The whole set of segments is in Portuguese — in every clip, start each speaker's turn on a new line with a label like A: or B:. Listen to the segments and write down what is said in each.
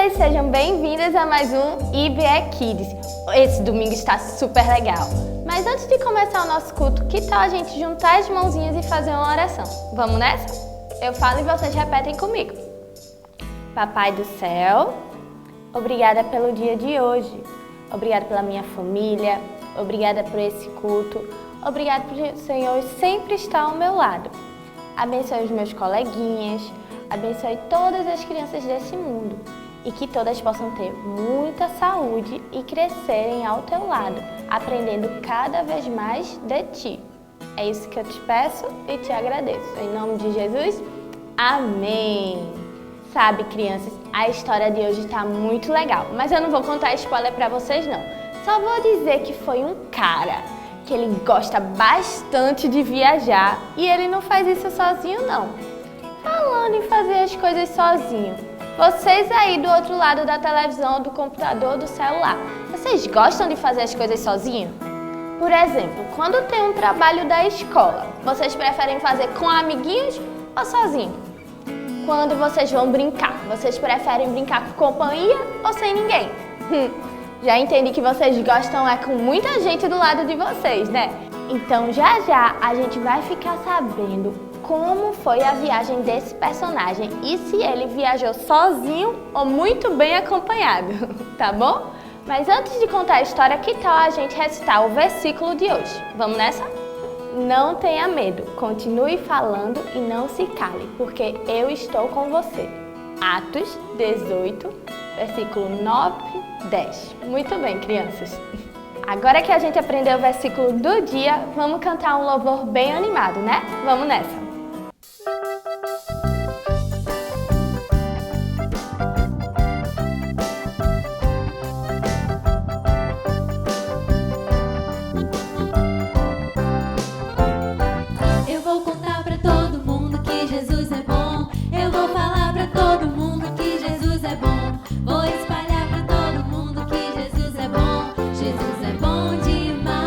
A: vocês, sejam bem-vindas a mais um IBE Kids. Esse domingo está super legal. Mas antes de começar o nosso culto, que tal a gente juntar as mãozinhas e fazer uma oração? Vamos nessa? Eu falo e vocês repetem comigo. Papai do céu, obrigada pelo dia de hoje. Obrigada pela minha família. Obrigada por esse culto. Obrigada por o Senhor sempre estar ao meu lado. Abençoe os meus coleguinhas. Abençoe todas as crianças desse mundo e que todas possam ter muita saúde e crescerem ao teu lado, aprendendo cada vez mais de ti. É isso que eu te peço e te agradeço. Em nome de Jesus, amém! Sabe, crianças, a história de hoje está muito legal, mas eu não vou contar spoiler para vocês não. Só vou dizer que foi um cara que ele gosta bastante de viajar e ele não faz isso sozinho não. Falando em fazer as coisas sozinho, vocês aí do outro lado da televisão, do computador, do celular, vocês gostam de fazer as coisas sozinho? Por exemplo, quando tem um trabalho da escola, vocês preferem fazer com amiguinhos ou sozinho? Quando vocês vão brincar, vocês preferem brincar com companhia ou sem ninguém? Já entendi que vocês gostam com muita gente do lado de vocês, né? Então já já a gente vai ficar sabendo como foi a viagem desse personagem e se ele viajou sozinho ou muito bem acompanhado, tá bom? Mas antes de contar a história, que tal a gente recitar o versículo de hoje? Vamos nessa? Não tenha medo, continue falando e não se cale, porque eu estou com você. Atos 18, versículo 9 e 10. Muito bem, crianças. Agora que a gente aprendeu o versículo do dia, vamos cantar um louvor bem animado, né? Vamos nessa!
B: Eu vou contar pra todo mundo que Jesus é bom. Eu vou falar pra todo mundo que Jesus é bom. Vou espalhar pra todo mundo que Jesus é bom. Jesus é bom demais.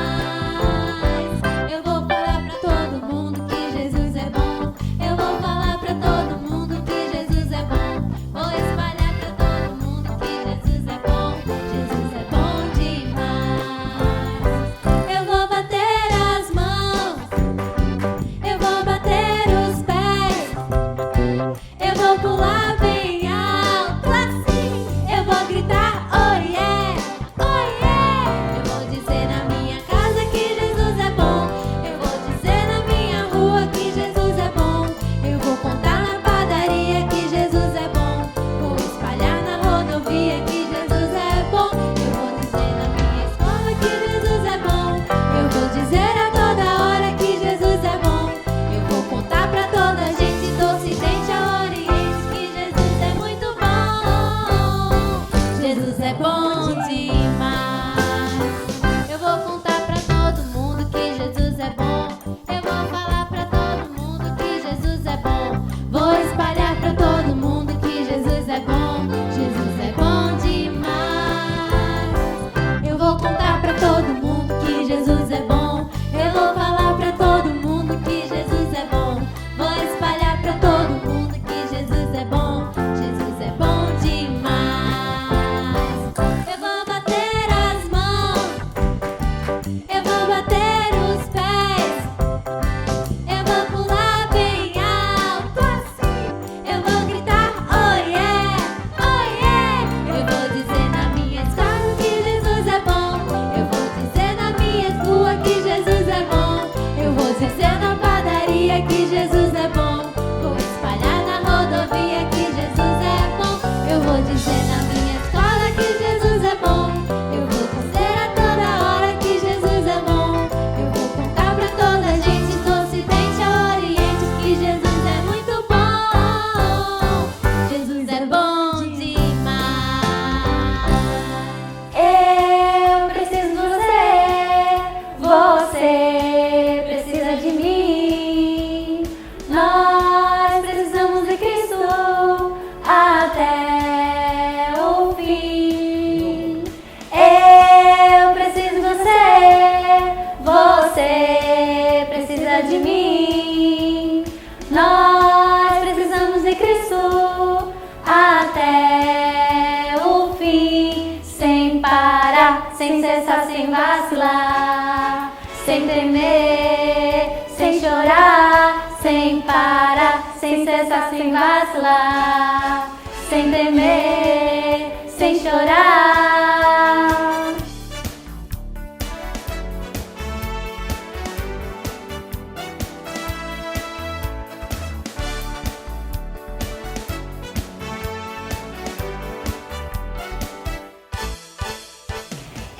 B: Eu vou falar pra todo mundo que Jesus é bom. Eu vou falar pra todo mundo que Jesus é bom. Vou espalhar pra todo mundo que Jesus é bom. Jesus é bom demais. Eu vou bater as mãos. Eu vou bater os pés. Eu vou pular bem alto assim. Eu vou gritar oh yeah, oh yeah. Eu vou dizer na minha casa que Jesus é bom. Eu vou dizer na minha rua que Jesus é bom. Eu vou contar na padaria que Jesus é bom. Vou espalhar na rodovia que Jesus é bom. Eu vou dizer na minha escola que Jesus é bom. Eu vou dizer a toda hora que Jesus é bom. Eu vou contar pra toda a gente do ocidente ao oriente que Jesus é muito bom. Jesus é bom demais. Eu vou contar pra todo mundo que Jesus é bom. Eu vou falar pra todo mundo que Jesus é bom. Vou espalhar pra todo mundo que Jesus é bom. Jesus é bom demais. Eu vou contar pra todo mundo que Jesus é bom. Eu vou falar pra todo mundo que Jesus é bom. Vou espalhar pra todo mundo que Jesus é bom. Jesus é bom demais. Eu vou bater sem cessar, sem vacilar, sem tremer, sem chorar, sem parar, sem cessar, sem vacilar, sem tremer, sem chorar.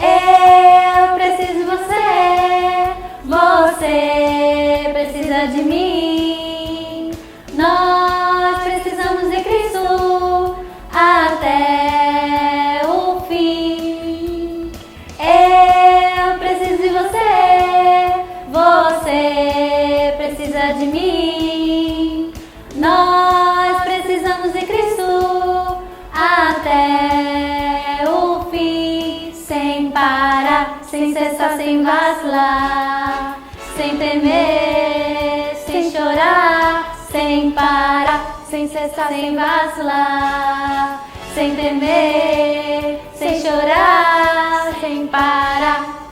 B: Eu preciso de você, você precisa de mim. Nós precisamos de Cristo até o fim. Eu preciso de você, você precisa de mim. Nós precisamos de Cristo até o fim. Sem parar, sem cessar, sem vacilar, sem temer, sem chorar, sem parar, sem cessar, sem vacilar, sem temer, sem chorar, sem parar.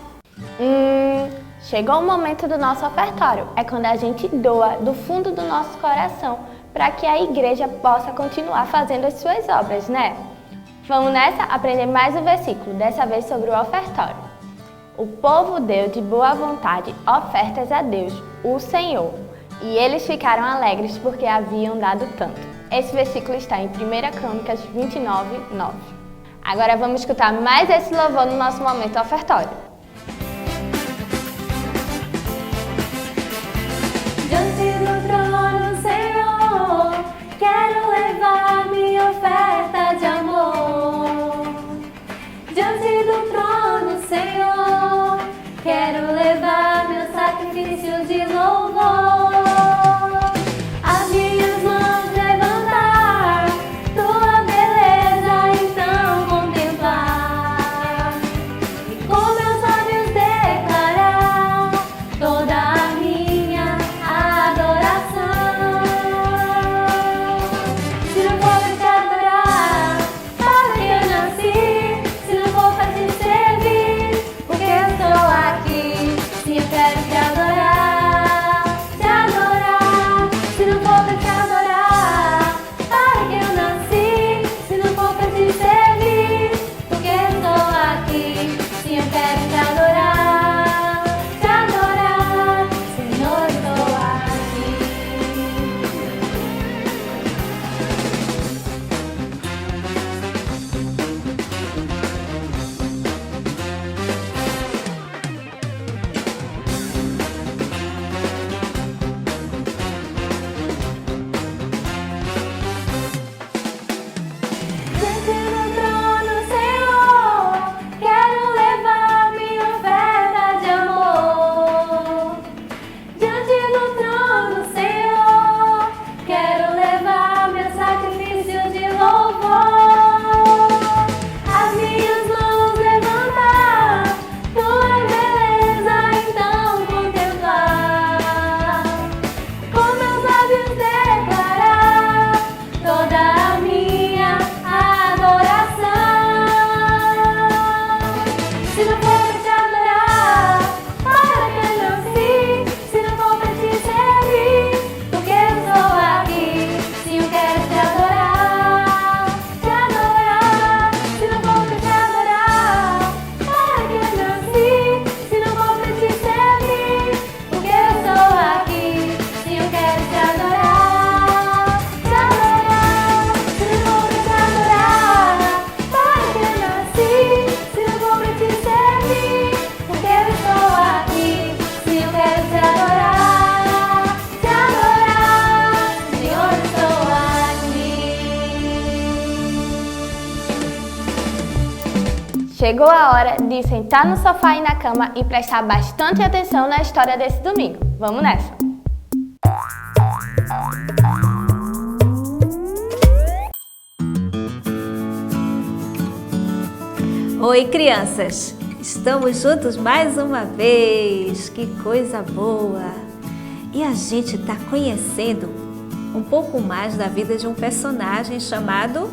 A: Chegou o momento do nosso ofertório. É quando a gente doa do fundo do nosso coração para que a igreja possa continuar fazendo as suas obras, né? Vamos nessa aprender mais um versículo, dessa vez sobre o ofertório. O povo deu de boa vontade ofertas a Deus, o Senhor, e eles ficaram alegres porque haviam dado tanto. Esse versículo está em 1 Crônicas 29:9. Agora vamos escutar mais esse louvor no nosso momento ofertório.
B: Diante do trono, Senhor, quero levar minha oferta de amor. Diante do trono, Senhor, quero levar meu sacrifício de louvor. As minhas mãos levantar, tua beleza então contemplar. E com meus lábios declarar toda a minha adoração. Se não for pra te adorar, para que eu nasci? Se não for pra te servir, porque eu estou aqui? Se eu quero te adorar, te adorar. Se não for pra te adorar, para que eu nasci? Se não for pra te servir, porque eu estou aqui? Se eu quero te adorar, Senhor, estou aqui. Diante do trono, Senhor, quero levar minha oferta de amor. Diante do trono, Senhor, quero levar meu sacrifício de louvor. As minhas mãos levantar, tua beleza então contemplar. Com meus lábios declarar toda a minha adoração. Se não for pra te adorar, para que eu nasci? Se não for pra te servir, porque eu estou aqui? Se eu quero te adorar, se não for pra te adorar, para que eu nasci? Se não for pra te servir, porque eu estou aqui? Se eu quero te adorar, se não for pra te adorar, para que eu nasci? Se não for pra te servir, porque eu estou aqui? Se eu quero te adorar, Senhor, estou aqui.
A: Chegou a hora de sentar no sofá e na cama e prestar bastante atenção na história desse domingo. Vamos nessa!
C: Oi, crianças! Estamos juntos mais uma vez! Que coisa boa! E a gente está conhecendo um pouco mais da vida de um personagem chamado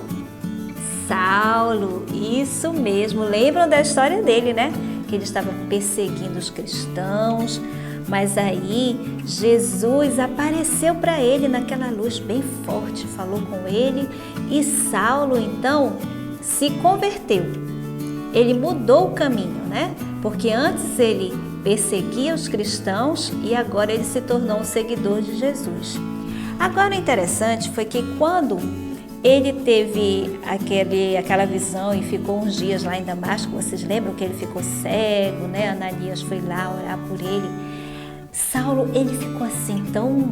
C: Saulo, isso mesmo. Lembram da história dele, né? Que ele estava perseguindo os cristãos, mas aí Jesus apareceu para ele naquela luz bem forte, falou com ele e Saulo então se converteu. Ele mudou o caminho, né? Porque antes ele perseguia os cristãos e agora ele se tornou um seguidor de Jesus. Agora o interessante foi que quando ele teve aquela visão e ficou uns dias lá em Damasco, vocês lembram que ele ficou cego, né? Ananias foi lá orar por ele. Saulo, ele ficou assim tão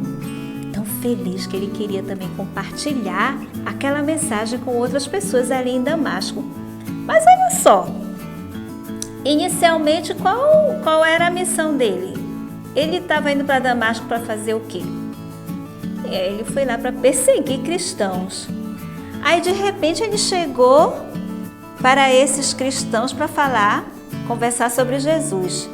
C: feliz que ele queria também compartilhar aquela mensagem com outras pessoas ali em Damasco. Mas olha só, inicialmente qual era a missão dele? Ele estava indo para Damasco para fazer o quê? Ele foi lá para perseguir cristãos. Aí de repente ele chegou para esses cristãos para conversar sobre Jesus.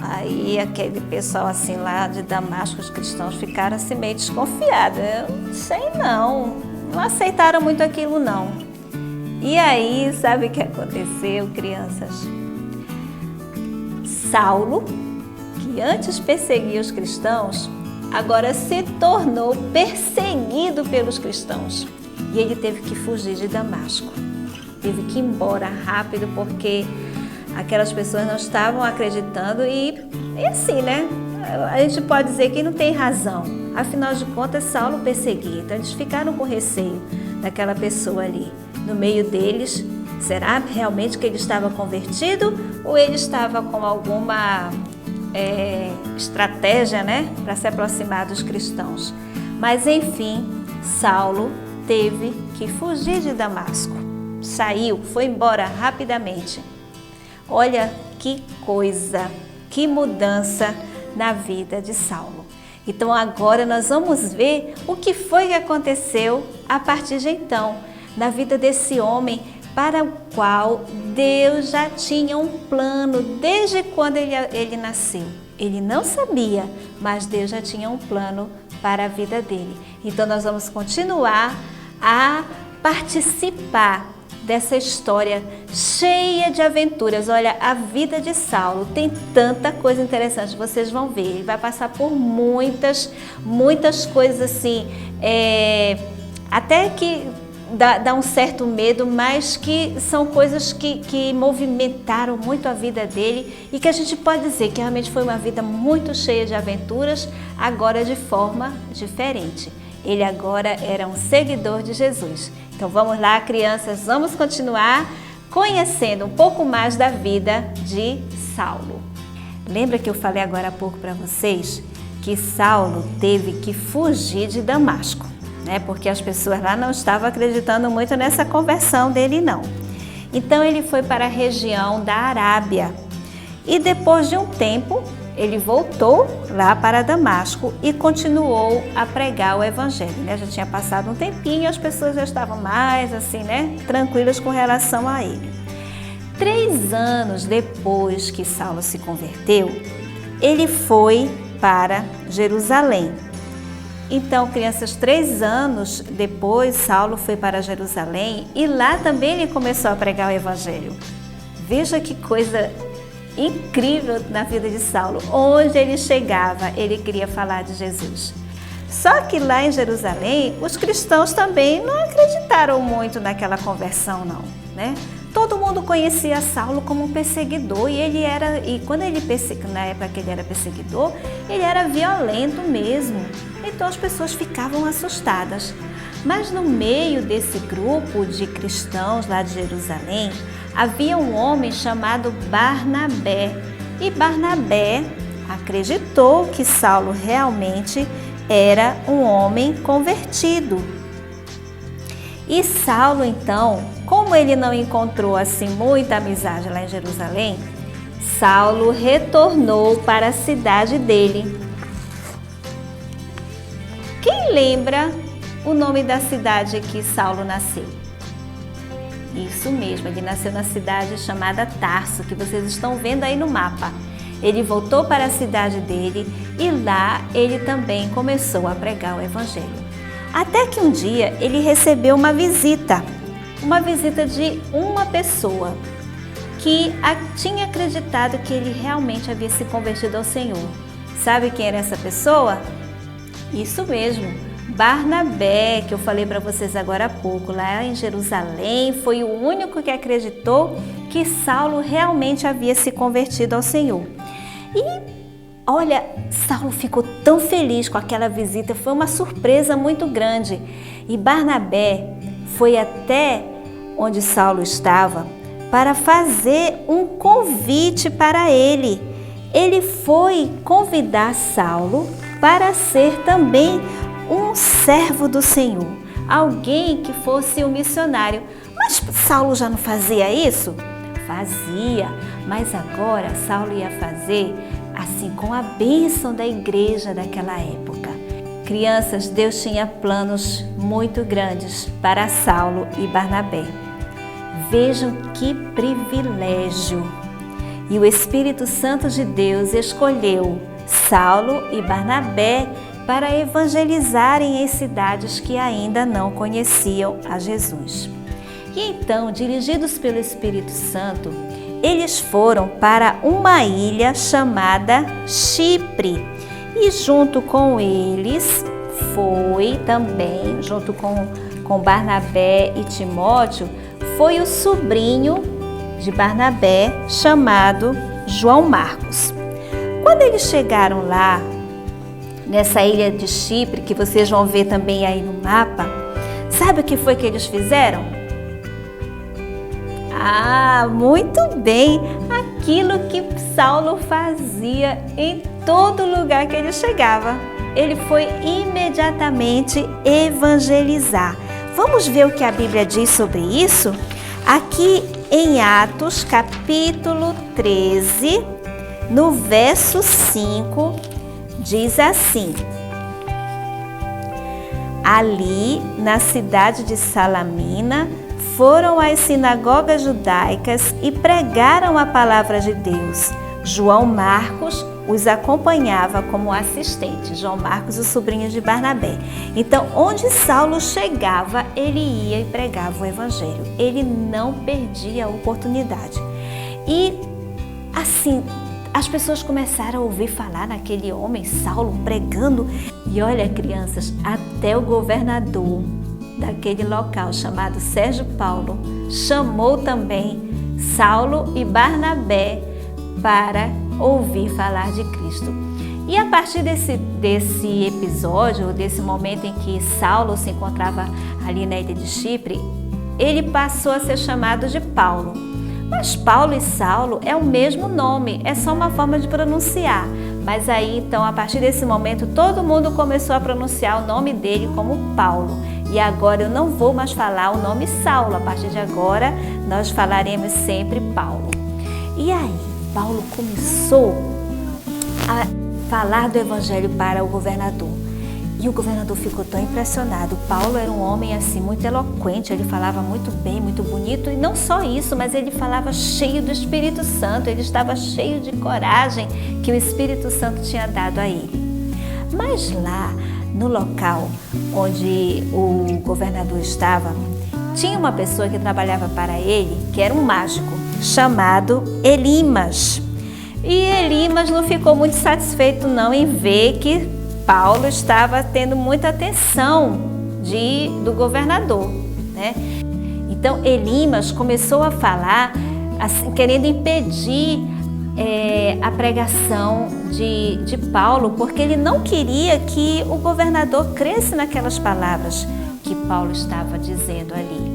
C: Aí aquele pessoal assim lá de Damasco, os cristãos ficaram assim meio desconfiados. Eu não sei não aceitaram muito aquilo não. E aí, sabe o que aconteceu, crianças? Saulo, que antes perseguia os cristãos, agora se tornou perseguido pelos cristãos. E ele teve que fugir de Damasco. Teve que ir embora rápido porque aquelas pessoas não estavam acreditando e assim, né? A gente pode dizer que não tem razão. Afinal de contas, Saulo perseguia. Então eles ficaram com receio daquela pessoa ali. No meio deles, será realmente que ele estava convertido ou ele estava com alguma estratégia, né? Para se aproximar dos cristãos. Mas enfim, Saulo teve que fugir de Damasco. Saiu, foi embora rapidamente. Olha que coisa, que mudança na vida de Saulo. Então agora nós vamos ver o que foi que aconteceu a partir de então, na vida desse homem para o qual Deus já tinha um plano desde quando ele nasceu. Ele não sabia, mas Deus já tinha um plano para a vida dele. Então nós vamos continuar a participar dessa história cheia de aventuras. Olha, a vida de Saulo tem tanta coisa interessante, vocês vão ver. Ele vai passar por muitas coisas assim, até que dá um certo medo, mas que são coisas que movimentaram muito a vida dele e que a gente pode dizer que realmente foi uma vida muito cheia de aventuras, agora de forma diferente. Ele agora era um seguidor de Jesus. Então vamos lá, crianças, vamos continuar conhecendo um pouco mais da vida de Saulo. Lembra que eu falei agora há pouco para vocês que Saulo teve que fugir de Damasco, né? Porque as pessoas lá não estavam acreditando muito nessa conversão dele, não. Então ele foi para a região da Arábia e depois de um tempo ele voltou lá para Damasco e continuou a pregar o evangelho, né? Já tinha passado um tempinho e as pessoas já estavam mais assim, né? Tranquilas com relação a ele. 3 anos depois que Saulo se converteu, ele foi para Jerusalém. Então, crianças, 3 anos depois, Saulo foi para Jerusalém e lá também ele começou a pregar o evangelho. Veja que coisa incrível na vida de Saulo. Onde ele chegava, ele queria falar de Jesus. Só que lá em Jerusalém, os cristãos também não acreditaram muito naquela conversão, não, né? Todo mundo conhecia Saulo como um perseguidor e quando na época que ele era perseguidor, ele era violento mesmo. Então as pessoas ficavam assustadas. Mas no meio desse grupo de cristãos lá de Jerusalém, havia um homem chamado Barnabé. E Barnabé acreditou que Saulo realmente era um homem convertido. E Saulo, então, como ele não encontrou assim muita amizade lá em Jerusalém, Saulo retornou para a cidade dele. Quem lembra o nome da cidade que Saulo nasceu? Isso mesmo, ele nasceu na cidade chamada Tarso, que vocês estão vendo aí no mapa. Ele voltou para a cidade dele e lá ele também começou a pregar o evangelho. Até que um dia ele recebeu uma visita uma visita de uma pessoa que tinha acreditado que ele realmente havia se convertido ao Senhor. Sabe quem era essa pessoa? Isso mesmo, Barnabé, que eu falei para vocês agora há pouco, lá em Jerusalém, foi o único que acreditou que Saulo realmente havia se convertido ao Senhor. E olha, Saulo ficou tão feliz com aquela visita, foi uma surpresa muito grande. E Barnabé foi até onde Saulo estava para fazer um convite para ele. Ele foi convidar Saulo para ser também um servo do Senhor, alguém que fosse um missionário. Mas Saulo já não fazia isso? Fazia, mas agora Saulo ia fazer assim com a bênção da igreja daquela época. Crianças, Deus tinha planos muito grandes para Saulo e Barnabé. Vejam que privilégio! E o Espírito Santo de Deus escolheu Saulo e Barnabé para evangelizarem em cidades que ainda não conheciam a Jesus. E então, dirigidos pelo Espírito Santo, eles foram para uma ilha chamada Chipre. E junto com eles foi também, junto com Barnabé e Timóteo, foi o sobrinho de Barnabé chamado João Marcos. Quando eles chegaram lá, nessa ilha de Chipre, que vocês vão ver também aí no mapa, sabe o que foi que eles fizeram? Ah, muito bem! Aquilo que Saulo fazia em todo lugar que ele chegava. Ele foi imediatamente evangelizar. Vamos ver o que a Bíblia diz sobre isso? Aqui em Atos, capítulo 13, no verso 5, diz assim: ali, na cidade de Salamina, foram às sinagogas judaicas e pregaram a palavra de Deus. João Marcos os acompanhava como assistente. João Marcos, o sobrinho de Barnabé. Então, onde Saulo chegava, ele ia e pregava o evangelho. Ele não perdia a oportunidade. E assim, as pessoas começaram a ouvir falar naquele homem, Saulo, pregando. E olha, crianças, até o governador daquele local, chamado Sérgio Paulo, chamou também Saulo e Barnabé para ouvir falar de Cristo. E a partir desse episódio, desse momento em que Saulo se encontrava ali na ilha de Chipre, ele passou a ser chamado de Paulo. Mas Paulo e Saulo é o mesmo nome, é só uma forma de pronunciar. Mas aí, então, a partir desse momento, todo mundo começou a pronunciar o nome dele como Paulo. E agora eu não vou mais falar o nome Saulo, a partir de agora nós falaremos sempre Paulo. E aí, Paulo começou a falar do evangelho para o governador. E o governador ficou tão impressionado. Paulo era um homem assim muito eloquente, ele falava muito bem, muito bonito. E não só isso, mas ele falava cheio do Espírito Santo. Ele estava cheio de coragem que o Espírito Santo tinha dado a ele. Mas lá, no local onde o governador estava, tinha uma pessoa que trabalhava para ele, que era um mágico, chamado Elimas. E Elimas não ficou muito satisfeito não em ver que Paulo estava tendo muita atenção do governador, né? Então Elimas começou a falar, assim, querendo impedir a pregação de Paulo, porque ele não queria que o governador cresce naquelas palavras que Paulo estava dizendo ali.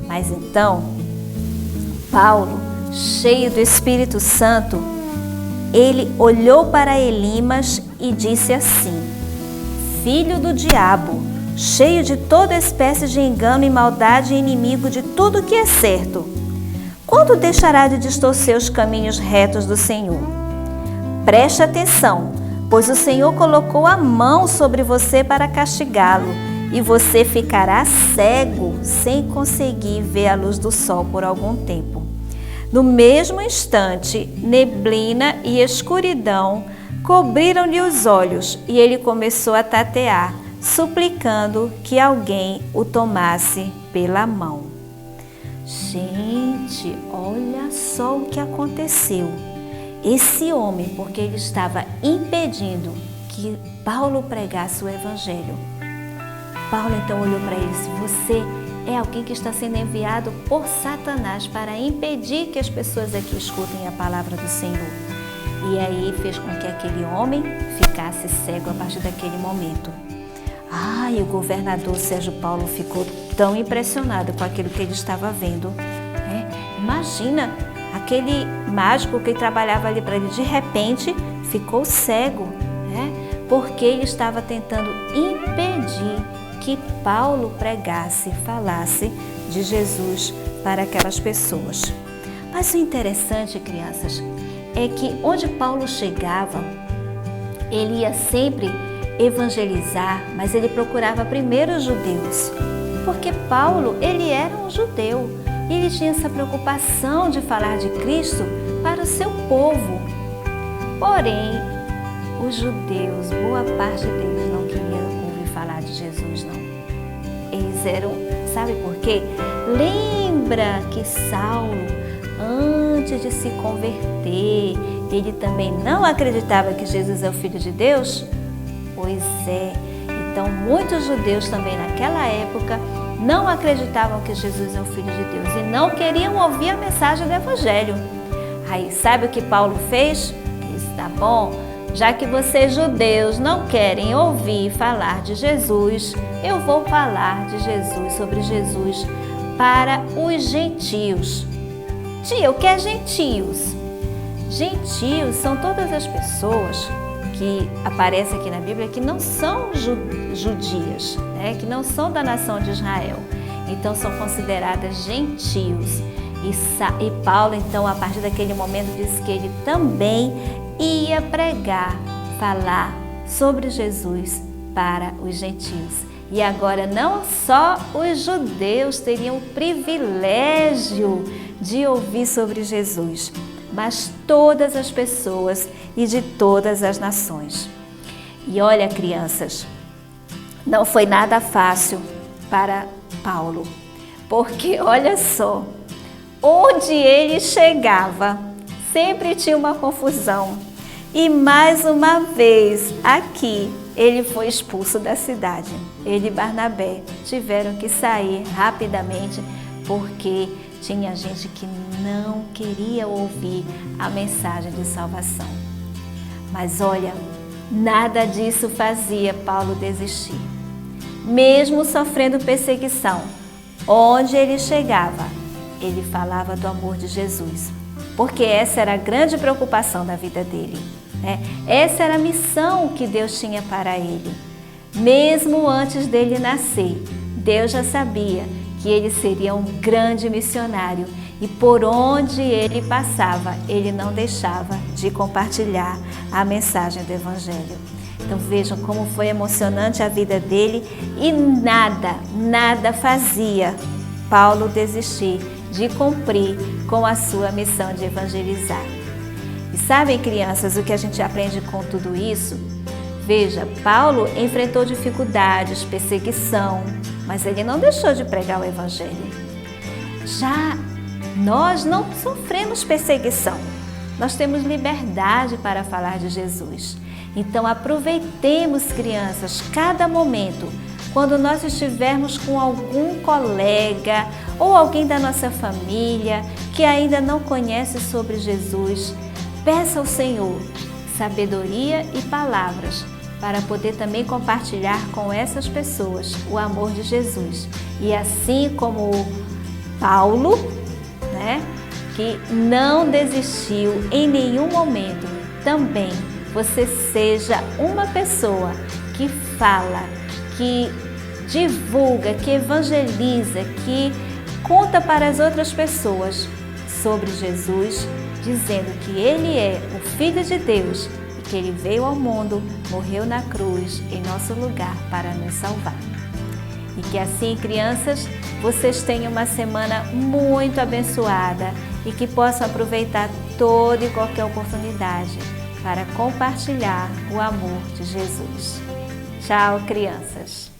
C: Mas então, Paulo, cheio do Espírito Santo, ele olhou para Elimas e disse assim: filho do diabo, cheio de toda espécie de engano e maldade e inimigo de tudo que é certo, quando deixará de distorcer os caminhos retos do Senhor? Preste atenção, pois o Senhor colocou a mão sobre você para castigá-lo, e você ficará cego sem conseguir ver a luz do sol por algum tempo. No mesmo instante, neblina e escuridão cobriram-lhe os olhos e ele começou a tatear, suplicando que alguém o tomasse pela mão. Gente, olha só o que aconteceu. Esse homem, porque ele estava impedindo que Paulo pregasse o evangelho. Paulo então olhou para ele e disse: você é alguém que está sendo enviado por Satanás para impedir que as pessoas aqui escutem a palavra do Senhor. E aí fez com que aquele homem ficasse cego a partir daquele momento. E o governador Sérgio Paulo ficou tão impressionado com aquilo que ele estava vendo. Imagina, aquele mágico que trabalhava ali para ele, de repente ficou cego, porque ele estava tentando impedir que Paulo pregasse, falasse de Jesus para aquelas pessoas. Mas o interessante, crianças, é que onde Paulo chegava, ele ia sempre evangelizar, mas ele procurava primeiro os judeus, porque Paulo, ele era um judeu e ele tinha essa preocupação de falar de Cristo para o seu povo. Porém, os judeus, boa parte deles não queriam ouvir falar de Jesus, não. Eles eram, sabe por quê? Lembra que Saulo, antes de se converter, ele também não acreditava que Jesus é o Filho de Deus? Pois é, então muitos judeus também naquela época não acreditavam que Jesus é o Filho de Deus e não queriam ouvir a mensagem do Evangelho. Aí sabe o que Paulo fez? Ele disse: tá bom, já que vocês judeus não querem ouvir falar de Jesus, eu vou falar de Jesus, sobre Jesus, para os gentios. Tia, o que é gentios? Gentios são todas as pessoas que aparecem aqui na Bíblia que não são judias, que não são da nação de Israel. Então são consideradas gentios. E Paulo, então, a partir daquele momento, disse que ele também ia pregar, falar sobre Jesus para os gentios. E agora não só os judeus teriam o privilégio de ouvir sobre Jesus, mas todas as pessoas e de todas as nações. E olha, crianças, não foi nada fácil para Paulo, porque olha só, onde ele chegava, sempre tinha uma confusão. E mais uma vez, aqui, ele foi expulso da cidade. Ele e Barnabé tiveram que sair rapidamente, porque tinha gente que não queria ouvir a mensagem de salvação. Mas olha, nada disso fazia Paulo desistir. Mesmo sofrendo perseguição, onde ele chegava, ele falava do amor de Jesus, porque essa era a grande preocupação da vida dele. Essa era a missão que Deus tinha para ele. Mesmo antes dele nascer, Deus já sabia que ele seria um grande missionário e por onde ele passava, ele não deixava de compartilhar a mensagem do Evangelho. Então vejam como foi emocionante a vida dele e nada fazia Paulo desistir de cumprir com a sua missão de evangelizar. E sabem, crianças, o que a gente aprende com tudo isso? Veja, Paulo enfrentou dificuldades, perseguição, mas ele não deixou de pregar o Evangelho. Já nós não sofremos perseguição, nós temos liberdade para falar de Jesus. Então aproveitemos, crianças, cada momento, quando nós estivermos com algum colega ou alguém da nossa família que ainda não conhece sobre Jesus, peça ao Senhor sabedoria e palavras para poder também compartilhar com essas pessoas o amor de Jesus. E assim como Paulo, que não desistiu em nenhum momento, também você seja uma pessoa que fala, que divulga, que evangeliza, que conta para as outras pessoas sobre Jesus, dizendo que Ele é o Filho de Deus e que Ele veio ao mundo, morreu na cruz em nosso lugar para nos salvar. E que assim, crianças, vocês tenham uma semana muito abençoada e que possam aproveitar toda e qualquer oportunidade para compartilhar o amor de Jesus. Tchau, crianças!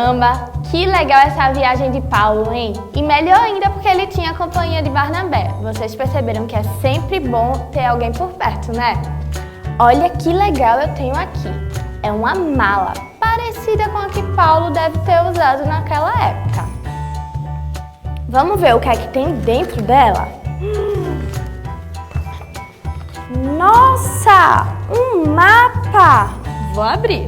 A: Caramba, que legal essa viagem de Paulo, hein? E melhor ainda porque ele tinha a companhia de Barnabé. Vocês perceberam que é sempre bom ter alguém por perto, né? Olha que legal eu tenho aqui. É uma mala, parecida com a que Paulo deve ter usado naquela época. Vamos ver o que é que tem dentro dela? Nossa! Um mapa! Vou abrir.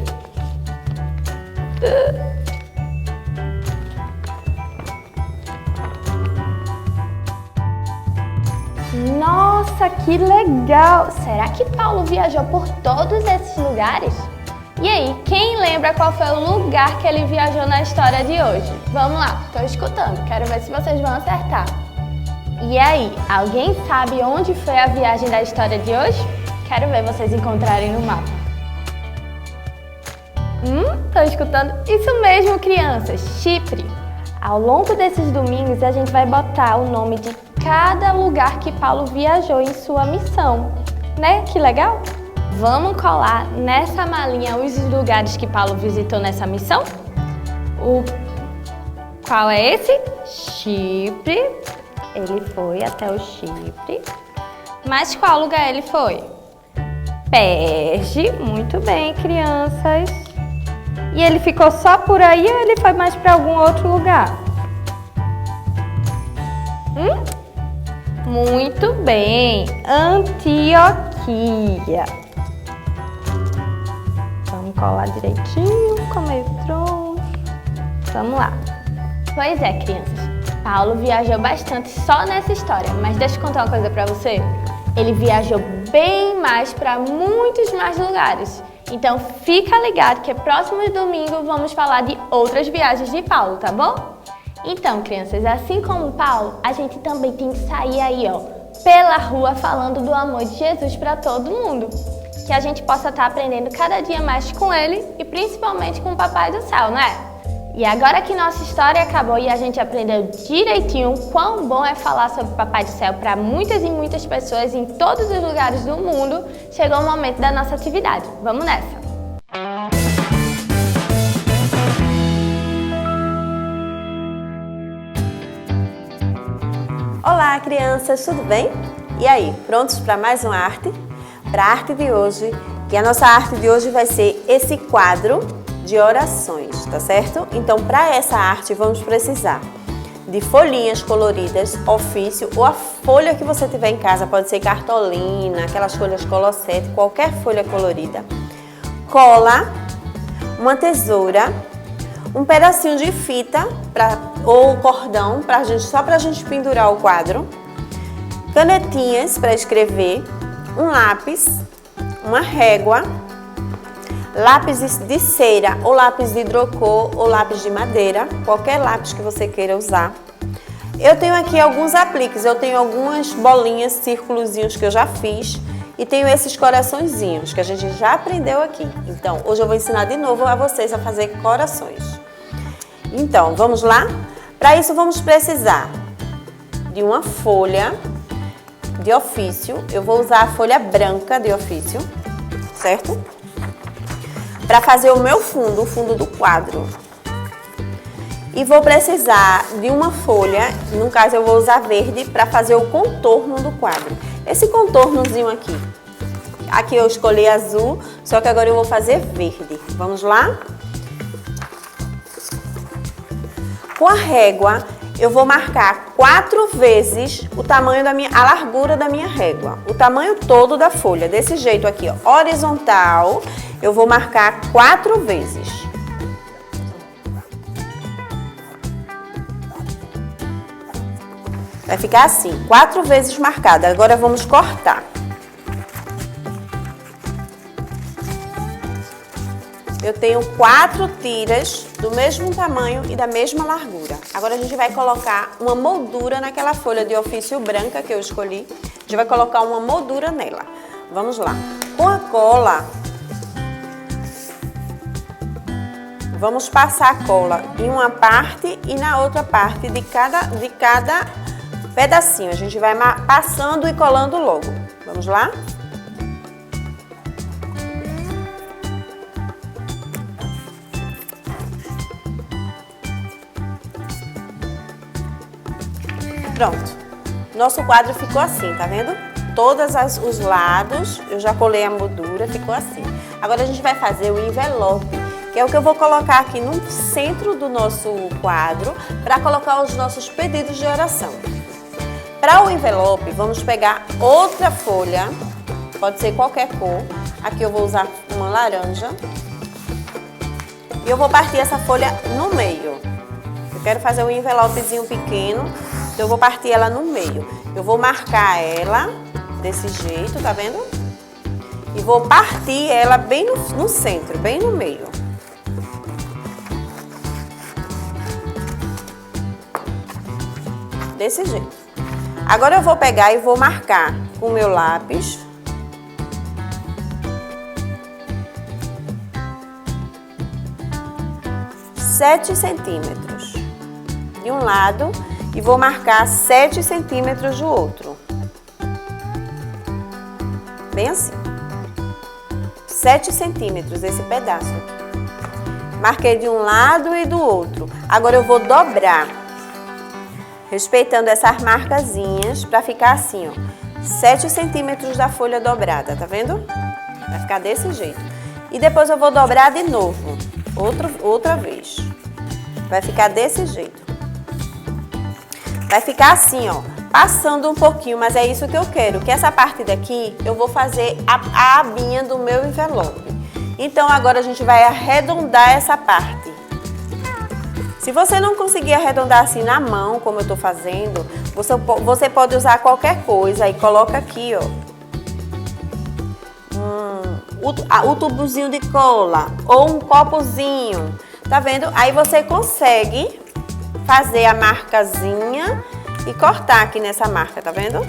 A: Nossa, que legal! Será que Paulo viajou por todos esses lugares? E aí, quem lembra qual foi o lugar que ele viajou na história de hoje? Vamos lá, tô escutando, quero ver se vocês vão acertar. E aí, alguém sabe onde foi a viagem da história de hoje? Quero ver vocês encontrarem no mapa. Estão escutando? Isso mesmo, crianças, Chipre. Ao longo desses domingos, a gente vai botar o nome de cada lugar que Paulo viajou em sua missão. Né? Que legal? Vamos colar nessa malinha os lugares que Paulo visitou nessa missão? Qual é esse? Chipre. Ele foi até o Chipre. Mas qual lugar ele foi? Perge. Muito bem, crianças. E ele ficou só por aí ou ele foi mais para algum outro lugar? Muito bem. Antioquia. Vamos colar direitinho, ficou meio troncho. Vamos lá. Pois é, crianças. Paulo viajou bastante só nessa história, mas deixa eu contar uma coisa pra você. Ele viajou bem mais para muitos mais lugares. Então fica ligado que próximo domingo vamos falar de outras viagens de Paulo, tá bom? Então, crianças, assim como Paulo, a gente também tem que sair aí, ó, pela rua falando do amor de Jesus para todo mundo. Que a gente possa estar aprendendo cada dia mais com ele e principalmente com o Papai do Céu, né? E agora que nossa história acabou e a gente aprendeu direitinho quão bom é falar sobre o Papai do Céu para muitas e muitas pessoas em todos os lugares do mundo, chegou o momento da nossa atividade. Vamos nessa!
D: Olá, crianças, tudo bem? E aí, prontos para mais uma arte? Para a arte de hoje, que a nossa arte de hoje vai ser esse quadro de orações, tá certo? Então, para essa arte, vamos precisar de folhinhas coloridas, ofício ou a folha que você tiver em casa, pode ser cartolina, aquelas folhas colossete, qualquer folha colorida, cola, uma tesoura, um pedacinho de fita ou cordão só para a gente pendurar o quadro, canetinhas para escrever, um lápis, uma régua, lápis de cera ou lápis de hidrocor ou lápis de madeira, qualquer lápis que você queira usar. Eu tenho aqui alguns apliques, eu tenho algumas bolinhas, círculozinhos que eu já fiz e tenho esses coraçõezinhos que a gente já aprendeu aqui. Então, hoje eu vou ensinar de novo a vocês a fazer corações. Então, vamos lá? Para isso, vamos precisar de uma folha de ofício. Eu vou usar a folha branca de ofício, certo? Para fazer o meu fundo, o fundo do quadro. E vou precisar de uma folha, no caso eu vou usar verde, para fazer o contorno do quadro. Esse contornozinho aqui. Aqui eu escolhi azul, só que agora eu vou fazer verde. Vamos lá? Com a régua, eu vou marcar 4 vezes o tamanho a largura da minha régua. O tamanho todo da folha, desse jeito aqui, ó, horizontal, eu vou marcar 4 vezes. Vai ficar assim, 4 vezes marcada. Agora vamos cortar. Eu tenho 4 tiras do mesmo tamanho e da mesma largura. Agora a gente vai colocar uma moldura naquela folha de ofício branca que eu escolhi. A gente vai colocar uma moldura nela. Vamos lá. Com a cola, vamos passar a cola em uma parte e na outra parte de cada pedacinho. A gente vai passando e colando logo. Vamos lá? Pronto. Nosso quadro ficou assim, tá vendo? Todos os lados, eu já colei a moldura, ficou assim. Agora a gente vai fazer o envelope, que é o que eu vou colocar aqui no centro do nosso quadro para colocar os nossos pedidos de oração. Para o envelope, vamos pegar outra folha, pode ser qualquer cor. Aqui eu vou usar uma laranja. E eu vou partir essa folha no meio. Eu quero fazer um envelopezinho pequeno, então eu vou partir ela no meio. Eu vou marcar ela desse jeito, tá vendo? E vou partir ela bem no centro, bem no meio. Desse jeito. Agora eu vou pegar e vou marcar com o meu lápis. Sete centímetros de um lado e vou marcar 7 centímetros do outro. Bem assim. 7 centímetros esse pedaço aqui. Marquei de um lado e do outro. Agora eu vou dobrar, respeitando essas marcazinhas para ficar assim, ó. 7 centímetros da folha dobrada, tá vendo? Vai ficar desse jeito. E depois eu vou dobrar de novo, outra vez. Vai ficar desse jeito. Vai ficar assim, ó, passando um pouquinho, mas é isso que eu quero. Que essa parte daqui eu vou fazer a abinha do meu envelope. Então agora a gente vai arredondar essa parte. Se você não conseguir arredondar assim na mão, como eu tô fazendo, você pode usar qualquer coisa e coloca aqui, ó, o tubozinho de cola ou um copozinho, tá vendo? Aí você consegue fazer a marcazinha e cortar aqui nessa marca, tá vendo?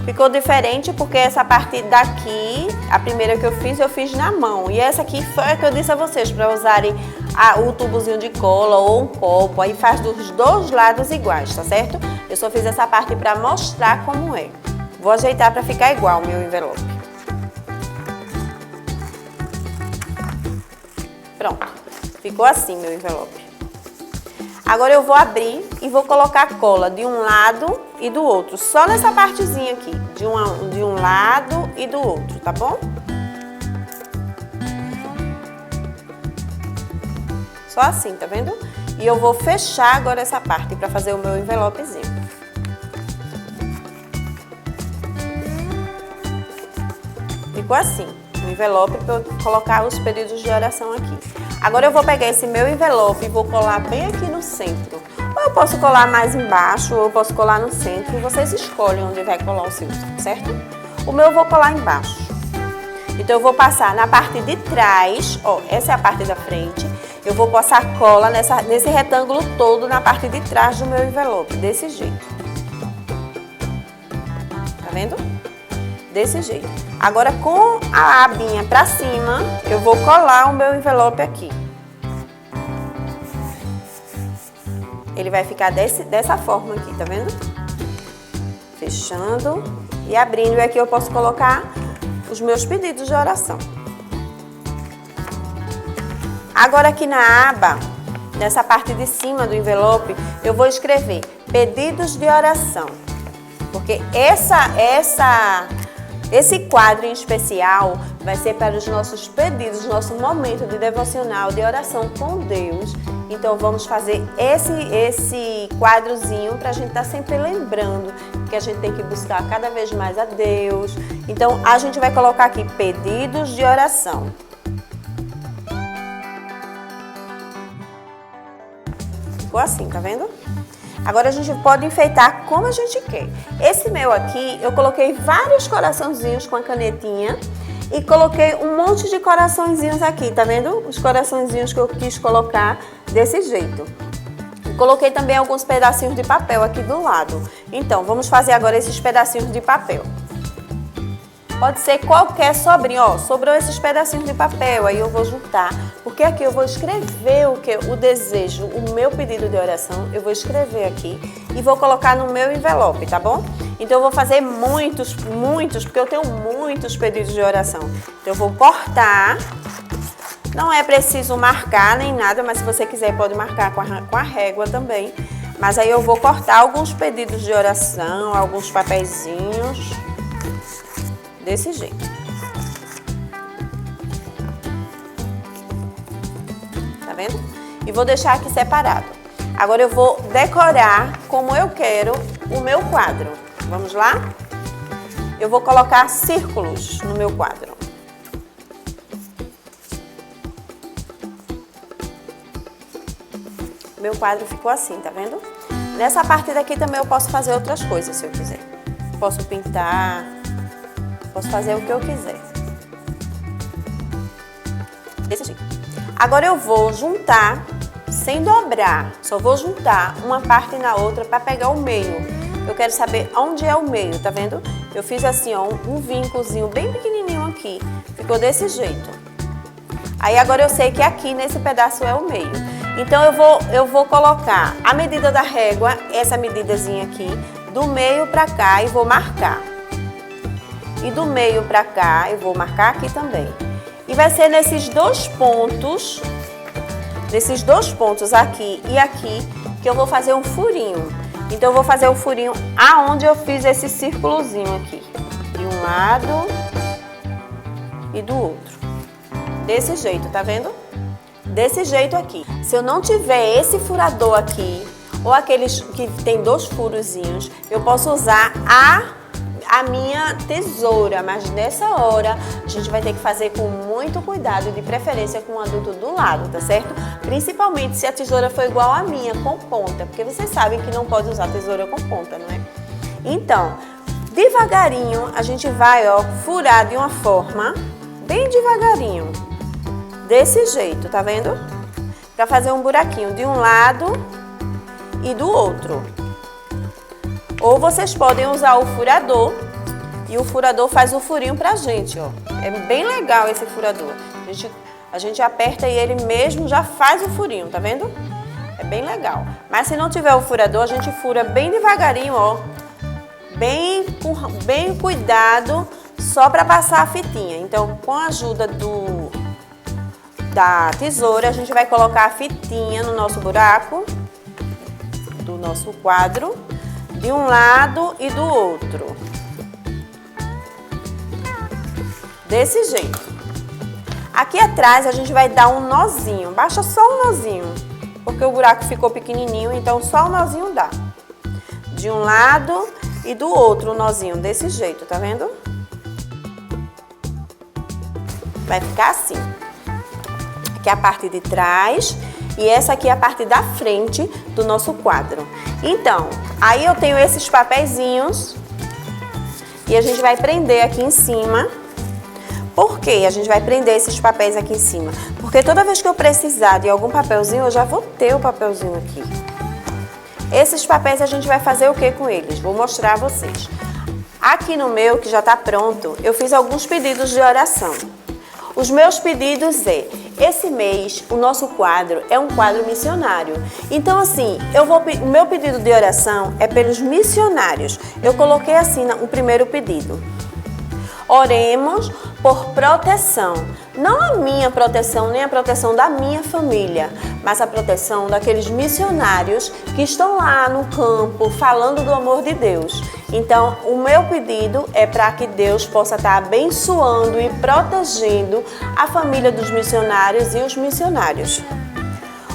D: Ficou diferente porque essa parte daqui, a primeira que eu fiz na mão. E essa aqui foi a que eu disse a vocês, para usarem o tubozinho de cola ou um copo. Aí faz dos dois lados iguais, tá certo? Eu só fiz essa parte para mostrar como é. Vou ajeitar para ficar igual o meu envelope. Pronto, ficou assim meu envelope. Agora eu vou abrir e vou colocar cola de um lado e do outro. Só nessa partezinha aqui, de um lado e do outro, tá bom? Só assim, tá vendo? E eu vou fechar agora essa parte para fazer o meu envelopezinho. Ficou assim, o envelope para eu colocar os pedidos de oração aqui. Agora eu vou pegar esse meu envelope e vou colar bem aqui no centro. Ou eu posso colar mais embaixo, ou eu posso colar no centro. Vocês escolhem onde vai colar o seu, certo? O meu eu vou colar embaixo. Então eu vou passar na parte de trás, ó, essa é a parte da frente. Eu vou passar cola nesse retângulo todo na parte de trás do meu envelope, desse jeito. Tá vendo? Desse jeito. Agora com a abinha pra cima, eu vou colar o meu envelope aqui. Ele vai ficar dessa forma aqui, tá vendo? Fechando e abrindo. E aqui eu posso colocar os meus pedidos de oração. Agora aqui na aba, nessa parte de cima do envelope, eu vou escrever pedidos de oração. Porque esse quadro em especial vai ser para os nossos pedidos, nosso momento de devocional, de oração com Deus. Então vamos fazer esse quadrozinho para a gente estar sempre lembrando que a gente tem que buscar cada vez mais a Deus. Então a gente vai colocar aqui pedidos de oração. Ficou assim, tá vendo? Agora a gente pode enfeitar como a gente quer. Esse meu aqui, eu coloquei vários coraçãozinhos com a canetinha e coloquei um monte de coraçõezinhos aqui, tá vendo? Os coraçõezinhos que eu quis colocar desse jeito. Coloquei também alguns pedacinhos de papel aqui do lado. Então, vamos fazer agora esses pedacinhos de papel. Pode ser qualquer sobrinho, ó, sobrou esses pedacinhos de papel, aí eu vou juntar, porque aqui eu vou escrever o desejo, o meu pedido de oração, eu vou escrever aqui e vou colocar no meu envelope, tá bom? Então eu vou fazer muitos, porque eu tenho muitos pedidos de oração. Então eu vou cortar, não é preciso marcar nem nada, mas se você quiser pode marcar com a régua também. Mas aí eu vou cortar alguns pedidos de oração, alguns papeizinhos, desse jeito. Tá vendo? E vou deixar aqui separado. Agora eu vou decorar como eu quero o meu quadro. Vamos lá? Eu vou colocar círculos no meu quadro. Meu quadro ficou assim, tá vendo? Nessa parte daqui também eu posso fazer outras coisas, se eu quiser. Posso pintar, posso fazer o que eu quiser. Desse jeito. Agora eu vou juntar, sem dobrar, só vou juntar uma parte na outra para pegar o meio. Eu quero saber onde é o meio, tá vendo? Eu fiz assim, ó, um vínculozinho bem pequenininho aqui. Ficou desse jeito. Aí agora eu sei que aqui nesse pedaço é o meio. Então eu vou colocar a medida da régua, essa medidazinha aqui, do meio pra cá e vou marcar. E do meio pra cá eu vou marcar aqui também. E vai ser nesses dois pontos aqui e aqui, que eu vou fazer um furinho. Então eu vou fazer o furinho aonde eu fiz esse círculozinho aqui. De um lado e do outro. Desse jeito, tá vendo? Desse jeito aqui. Se eu não tiver esse furador aqui, ou aqueles que tem dois furozinhos, eu posso usar a minha tesoura, mas nessa hora a gente vai ter que fazer com muito cuidado, de preferência com o adulto do lado, tá certo? Principalmente se a tesoura for igual a minha, com ponta, porque vocês sabem que não pode usar tesoura com ponta, não é? Então, devagarinho a gente vai, ó, furar de uma forma bem devagarinho. Desse jeito, tá vendo? Pra fazer um buraquinho de um lado e do outro. Ou vocês podem usar o furador e o furador faz o furinho pra gente, ó. É bem legal esse furador. A gente aperta e ele mesmo já faz o furinho, tá vendo? É bem legal. Mas se não tiver o furador, a gente fura bem devagarinho, ó. Bem cuidado, só pra passar a fitinha. Então, com a ajuda da tesoura, a gente vai colocar a fitinha no nosso buraco do nosso quadro, de um lado e do outro. Desse jeito. Aqui atrás a gente vai dar um nozinho, baixa só um nozinho, porque o buraco ficou pequenininho, então só um nozinho dá. De um lado e do outro um nozinho, desse jeito, tá vendo? Vai ficar assim. Aqui é a parte de trás e essa aqui é a parte da frente do nosso quadro. Então, aí eu tenho esses papeizinhos e a gente vai prender aqui em cima. Por que a gente vai prender esses papéis aqui em cima? Porque toda vez que eu precisar de algum papelzinho, eu já vou ter o papelzinho aqui. Esses papéis a gente vai fazer o que com eles? Vou mostrar a vocês. Aqui no meu, que já está pronto, eu fiz alguns pedidos de oração. Os meus pedidos esse mês o nosso quadro é um quadro missionário. Então assim, o meu pedido de oração é pelos missionários. Eu coloquei assim o primeiro pedido. Oremos por proteção. Não a minha proteção, nem a proteção da minha família, mas a proteção daqueles missionários que estão lá no campo falando do amor de Deus. Então, o meu pedido é para que Deus possa estar abençoando e protegendo a família dos missionários e os missionários.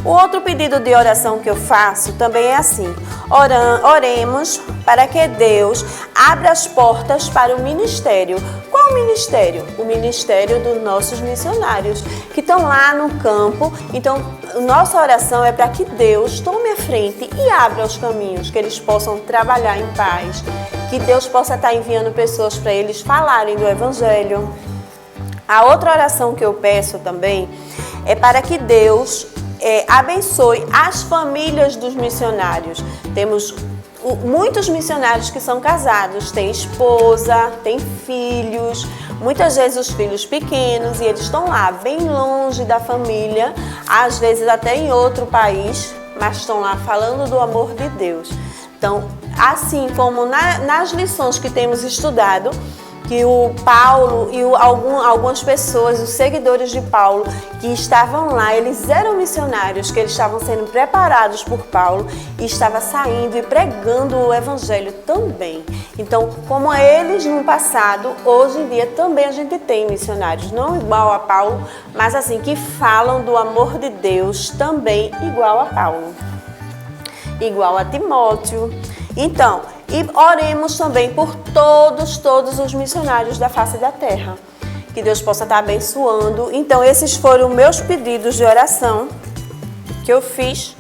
D: O outro pedido de oração que eu faço também é assim: oremos para que Deus abra as portas para o ministério. Qual ministério? O ministério dos nossos missionários, que estão lá no campo. Então, nossa oração é para que Deus tome a frente e abra os caminhos, que eles possam trabalhar em paz, que Deus possa estar enviando pessoas para eles falarem do Evangelho. A outra oração que eu peço também é para que Deus abençoe as famílias dos missionários. Temos muitos missionários que são casados, têm esposa, têm filhos, muitas vezes os filhos pequenos, e eles estão lá bem longe da família, às vezes até em outro país, mas estão lá falando do amor de Deus. Então, assim como nas lições que temos estudado, que o Paulo e algumas pessoas, os seguidores de Paulo que estavam lá, eles eram missionários, que eles estavam sendo preparados por Paulo e estavam saindo e pregando o evangelho também. Então, como eles no passado, hoje em dia também a gente tem missionários, não igual a Paulo, mas assim, que falam do amor de Deus também igual a Paulo, igual a Timóteo. Então, e oremos também por todos os missionários da face da terra. Que Deus possa estar abençoando. Então, esses foram meus pedidos de oração que eu fiz.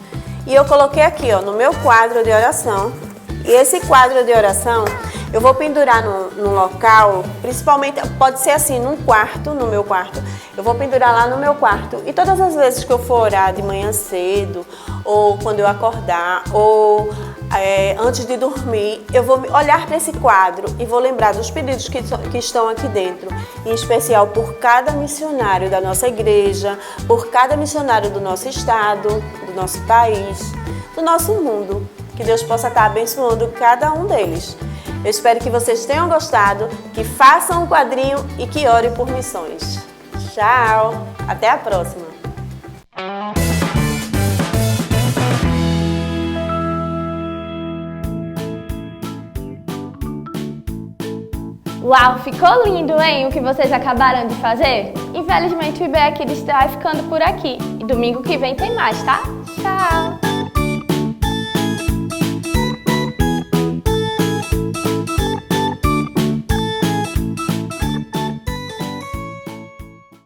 D: E eu coloquei aqui, ó, no meu quadro de oração. E esse quadro de oração, eu vou pendurar num local, principalmente, pode ser assim, no meu quarto. Eu vou pendurar lá no meu quarto. E todas as vezes que eu for orar de manhã cedo, ou quando eu acordar, ou antes de dormir, eu vou olhar para esse quadro e vou lembrar dos pedidos que estão aqui dentro, em especial por cada missionário da nossa igreja, por cada missionário do nosso estado, do nosso país, do nosso mundo. Que Deus possa estar abençoando cada um deles. Eu espero que vocês tenham gostado, que façam um quadrinho e que orem por missões. Tchau! Até a próxima!
A: Uau, ficou lindo, hein, o que vocês acabaram de fazer? Infelizmente o IBE Kids está ficando por aqui. E domingo que vem tem mais, tá? Tchau!